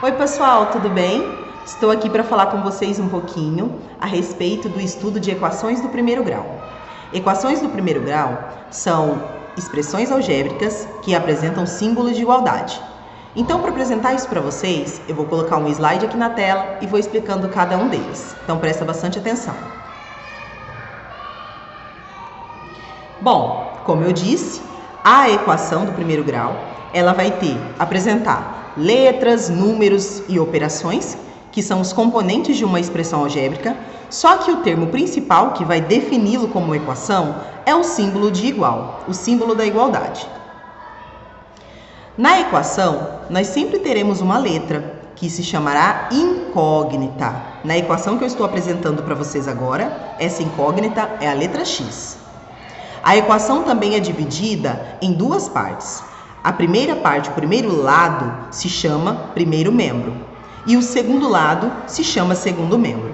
Oi pessoal, tudo bem? Estou aqui para falar com vocês um pouquinho a respeito do estudo de equações do primeiro grau. Equações do primeiro grau são expressões algébricas que apresentam símbolos de igualdade. Então, para apresentar isso para vocês, eu vou colocar um slide aqui na tela e vou explicando cada um deles. Então, presta bastante atenção. Bom, como eu disse, a equação do primeiro grau, ela vai apresentar letras, números e operações, que são os componentes de uma expressão algébrica, só que o termo principal, que vai defini-lo como equação, é o símbolo de igual, o símbolo da igualdade. Na equação, nós sempre teremos uma letra, que se chamará incógnita. Na equação que eu estou apresentando para vocês agora, essa incógnita é a letra x. A equação também é dividida em duas partes. A primeira parte, o primeiro lado, se chama primeiro membro. E o segundo lado se chama segundo membro.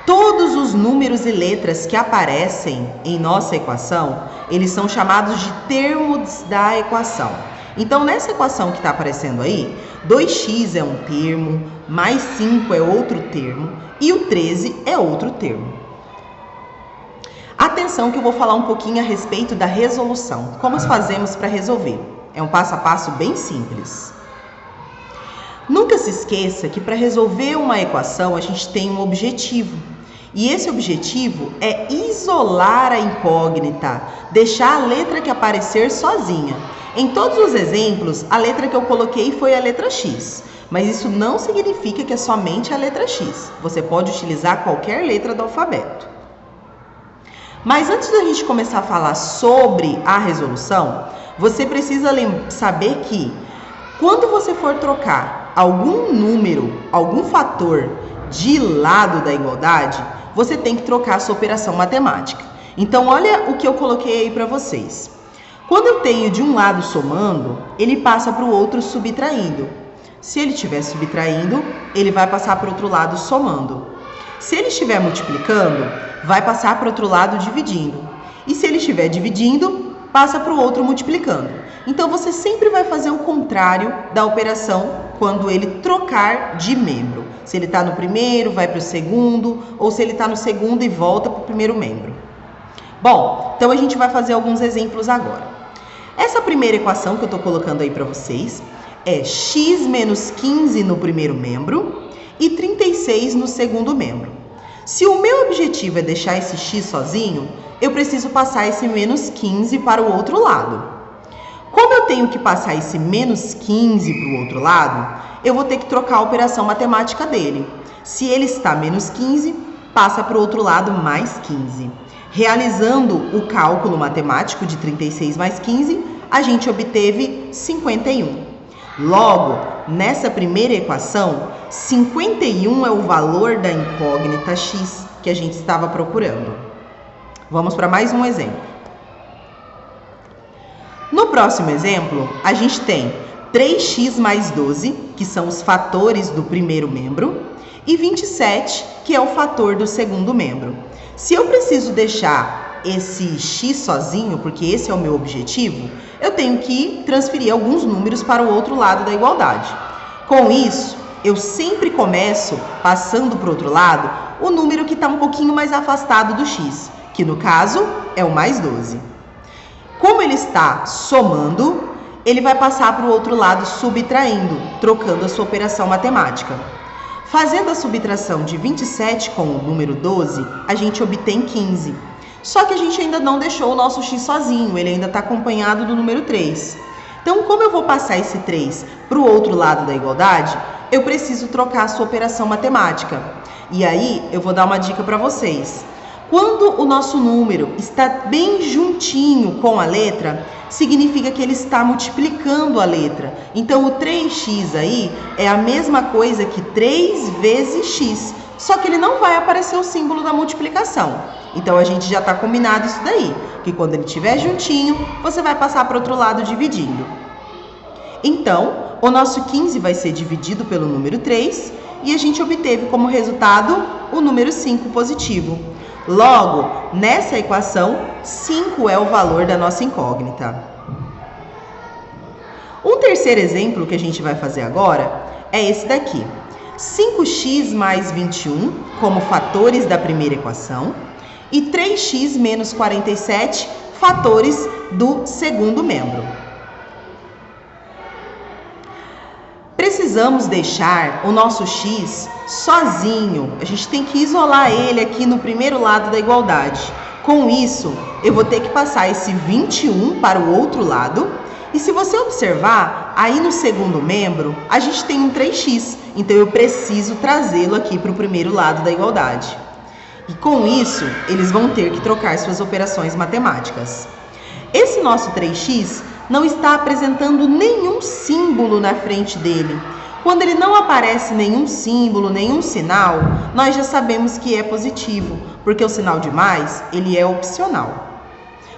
Todos os números e letras que aparecem em nossa equação, eles são chamados de termos da equação. Então, nessa equação que está aparecendo aí, 2x é um termo, mais 5 é outro termo e o 13 é outro termo. Atenção que eu vou falar um pouquinho a respeito da resolução. Como fazemos para resolver? É um passo a passo bem simples. Nunca se esqueça que para resolver uma equação a gente tem um objetivo. E esse objetivo é isolar a incógnita, deixar a letra que aparecer sozinha. Em todos os exemplos, a letra que eu coloquei foi a letra X. Mas isso não significa que é somente a letra X. Você pode utilizar qualquer letra do alfabeto. Mas antes da gente começar a falar sobre a resolução, você precisa saber que quando você for trocar algum número, algum fator de lado da igualdade, você tem que trocar a sua operação matemática. Então, olha o que eu coloquei aí para vocês. Quando eu tenho de um lado somando, ele passa para o outro subtraindo. Se ele estiver subtraindo, ele vai passar para o outro lado somando. Se ele estiver multiplicando, vai passar para o outro lado dividindo. E se ele estiver dividindo, passa para o outro multiplicando. Então, você sempre vai fazer o contrário da operação quando ele trocar de membro. Se ele está no primeiro, vai para o segundo, ou se ele está no segundo e volta para o primeiro membro. Bom, então a gente vai fazer alguns exemplos agora. Essa primeira equação que eu estou colocando aí para vocês é x menos 15 no primeiro membro e 36 no segundo membro. Se o meu objetivo é deixar esse x sozinho, eu preciso passar esse menos 15 para o outro lado. Como eu tenho que passar esse menos 15 para o outro lado, eu vou ter que trocar a operação matemática dele. Se ele está menos 15, passa para o outro lado mais 15. Realizando o cálculo matemático de 36 mais 15, a gente obteve 51. Logo, nessa primeira equação, 51 é o valor da incógnita x que a gente estava procurando. Vamos para mais um exemplo. No próximo exemplo, a gente tem 3x mais 12, que são os fatores do primeiro membro, e 27, que é o fator do segundo membro. Se eu preciso deixar esse x sozinho, porque esse é o meu objetivo, eu tenho que transferir alguns números para o outro lado da igualdade. Com isso, eu sempre começo passando para o outro lado o número que está um pouquinho mais afastado do x, que no caso é o mais 12. Como ele está somando, ele vai passar para o outro lado subtraindo, trocando a sua operação matemática. Fazendo a subtração de 27 com o número 12, a gente obtém 15. Só que a gente ainda não deixou o nosso x sozinho, ele ainda está acompanhado do número 3. Então, como eu vou passar esse 3 para o outro lado da igualdade, eu preciso trocar a sua operação matemática. E aí, eu vou dar uma dica para vocês. Quando o nosso número está bem juntinho com a letra, significa que ele está multiplicando a letra. Então, o 3x aí é a mesma coisa que 3 vezes x, só que ele não vai aparecer o símbolo da multiplicação. Então, a gente já está combinado isso daí, que quando ele estiver juntinho, você vai passar para o outro lado dividindo. Então, o nosso 15 vai ser dividido pelo número 3 e a gente obteve como resultado o número 5 positivo. Logo, nessa equação, 5 é o valor da nossa incógnita. Um terceiro exemplo que a gente vai fazer agora é esse daqui. 5x mais 21 como fatores da primeira equação e 3x menos 47 fatores do segundo membro. Precisamos deixar o nosso x sozinho, a gente tem que isolar ele aqui no primeiro lado da igualdade. Com isso, eu vou ter que passar esse 21 para o outro lado. E se você observar, aí no segundo membro, a gente tem um 3x. Então, eu preciso trazê-lo aqui para o primeiro lado da igualdade. E com isso, eles vão ter que trocar suas operações matemáticas. Esse nosso 3x não está apresentando nenhum símbolo na frente dele. Quando ele não aparece nenhum símbolo, nenhum sinal, nós já sabemos que é positivo, porque o sinal de mais, ele é opcional.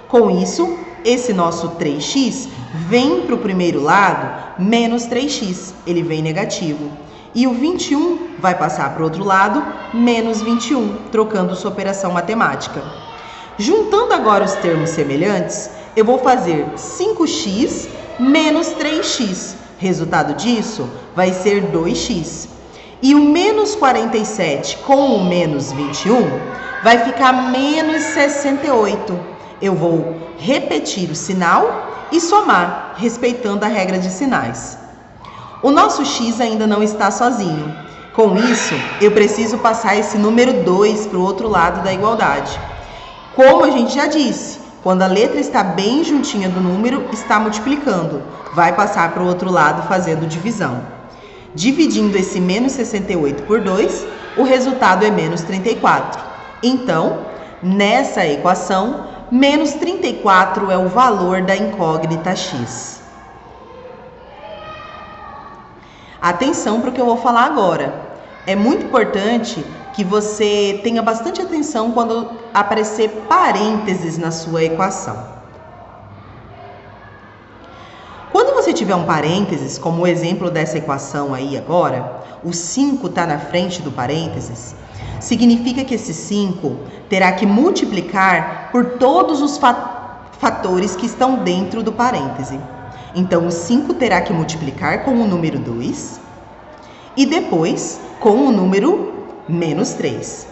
Com isso, esse nosso 3x vem para o primeiro lado menos 3x, ele vem negativo. E o 21 vai passar para o outro lado menos 21, trocando sua operação matemática. Juntando agora os termos semelhantes, eu vou fazer 5x menos 3x. Resultado disso vai ser 2x. E o menos 47 com o menos 21 vai ficar menos 68. Eu vou repetir o sinal e somar, respeitando a regra de sinais. O nosso x ainda não está sozinho. Com isso, eu preciso passar esse número 2 para o outro lado da igualdade. Como a gente já disse, quando a letra está bem juntinha do número, está multiplicando. Vai passar para o outro lado fazendo divisão. Dividindo esse menos 68 por 2, o resultado é menos 34. Então, nessa equação, menos 34 é o valor da incógnita x. Atenção para o que eu vou falar agora. É muito importante que você tenha bastante atenção quando aparecer parênteses na sua equação. Quando você tiver um parênteses, como o exemplo dessa equação aí agora, o 5 está na frente do parênteses, significa que esse 5 terá que multiplicar por todos os fatores que estão dentro do parêntese. Então, o 5 terá que multiplicar com o número 2 e depois com o número menos 3.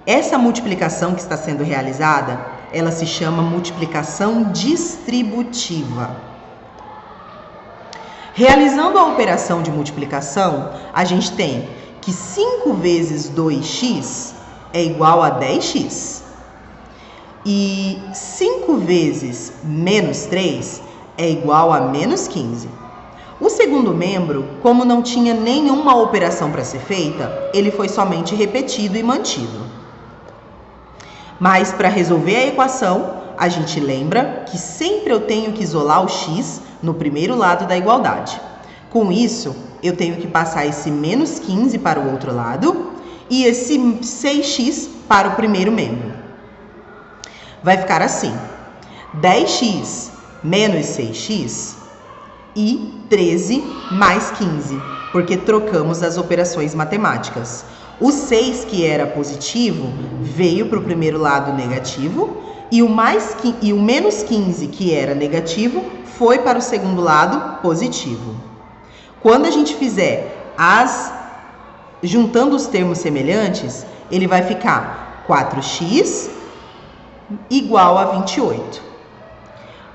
Essa multiplicação que está sendo realizada, ela se chama multiplicação distributiva. Realizando a operação de multiplicação, a gente tem que 5 vezes 2x é igual a 10x. E 5 vezes menos 3 é igual a menos 15. O segundo membro, como não tinha nenhuma operação para ser feita, ele foi somente repetido e mantido. Mas para resolver a equação, a gente lembra que sempre eu tenho que isolar o x no primeiro lado da igualdade. Com isso, eu tenho que passar esse menos 15 para o outro lado e esse 6x para o primeiro membro. Vai ficar assim: 10x menos 6x e 13 mais 15, porque trocamos as operações matemáticas. O 6, que era positivo, veio para o primeiro lado negativo e o menos 15, que era negativo, foi para o segundo lado positivo. Quando a gente fizer juntando os termos semelhantes, ele vai ficar 4x igual a 28.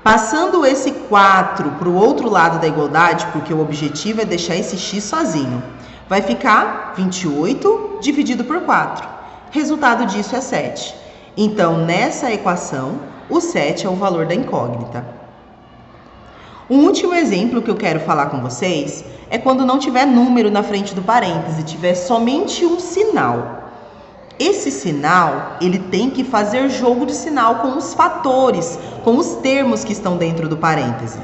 Passando esse 4 para o outro lado da igualdade, porque o objetivo é deixar esse x sozinho, vai ficar 28 dividido por 4. Resultado disso é 7. Então, nessa equação, o 7 é o valor da incógnita. Um último exemplo que eu quero falar com vocês é quando não tiver número na frente do parêntese, tiver somente um sinal. Esse sinal, ele tem que fazer jogo de sinal com os fatores, com os termos que estão dentro do parêntese.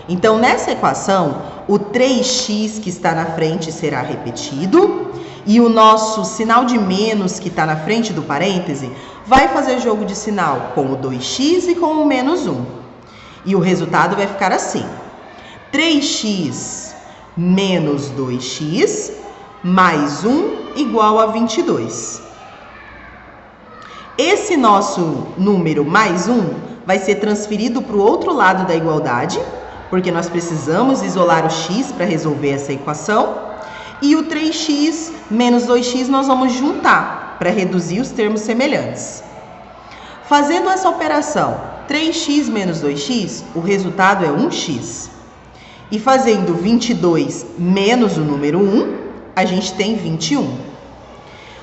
Então, nessa equação, o 3x que está na frente será repetido e o nosso sinal de menos que está na frente do parêntese vai fazer jogo de sinal com o 2x e com o menos 1. E o resultado vai ficar assim: 3x menos 2x mais 1 igual a 22. Esse nosso número mais 1 vai ser transferido para o outro lado da igualdade, porque nós precisamos isolar o x para resolver essa equação. E o 3x menos 2x nós vamos juntar para reduzir os termos semelhantes. Fazendo essa operação 3x menos 2x, o resultado é 1x. E fazendo 22 menos o número 1, a gente tem 21.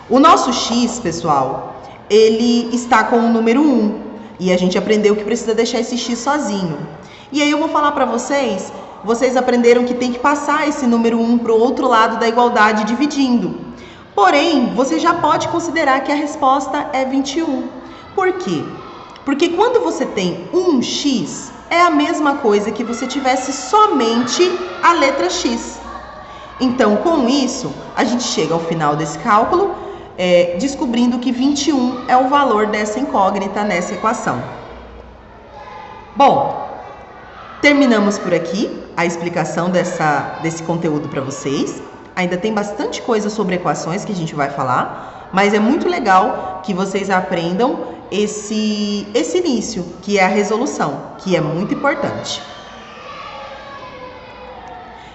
O nosso x, pessoal, ele está com o número 1. E a gente aprendeu que precisa deixar esse x sozinho. E aí eu vou falar para vocês, vocês aprenderam que tem que passar esse número 1 para o outro lado da igualdade dividindo. Porém, você já pode considerar que a resposta é 21. Por quê? Porque quando você tem 1x, é a mesma coisa que você tivesse somente a letra x. Então, com isso, a gente chega ao final desse cálculo, descobrindo que 21 é o valor dessa incógnita nessa equação. Bom, terminamos por aqui a explicação desse conteúdo para vocês. Ainda tem bastante coisa sobre equações que a gente vai falar, mas é muito legal que vocês aprendam esse início, que é a resolução, que é muito importante.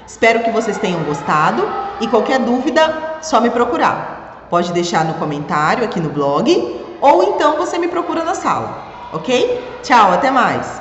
Espero que vocês tenham gostado e qualquer dúvida, só me procurar. Pode deixar no comentário aqui no blog ou então você me procura na sala, ok? Tchau, até mais!